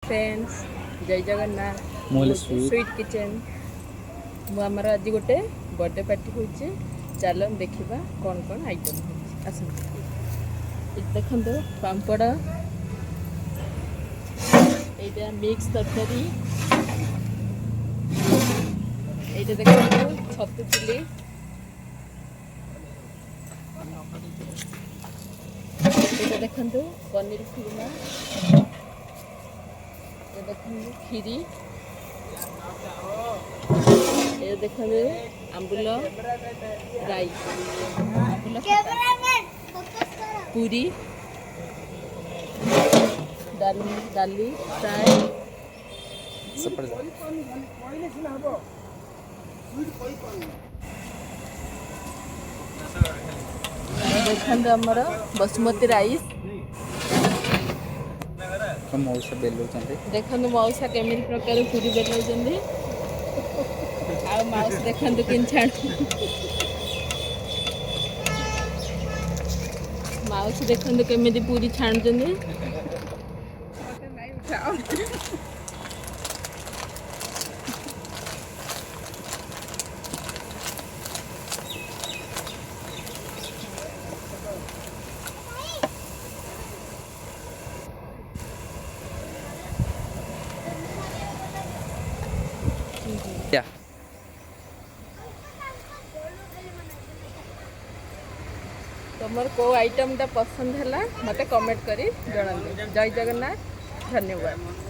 Friends जय Jagannath sweet kitchen मुझे आज गोटे बर्थडे पार्टी होची चल देखा कौन कौन आइटम आस देखो पापड़ ये मिक्स तरकारी ये देखो छतु चिली ये देखो पनीर खुरमा ये देखो खीरी ये देखो आंबुल राई पूरी डाली फ्राए देखो आमर बासमती राइस मौसा बेलुं देखो मौसा केमी प्रकार पूरी बेलुं माउस देखो कि छाण माउस देखो केमी पूरी छाणुचंदी क्या तुमर को आइटम टा पसंद है मत कमेंट करी जणांदे। जय जगन्नाथ धन्यवाद।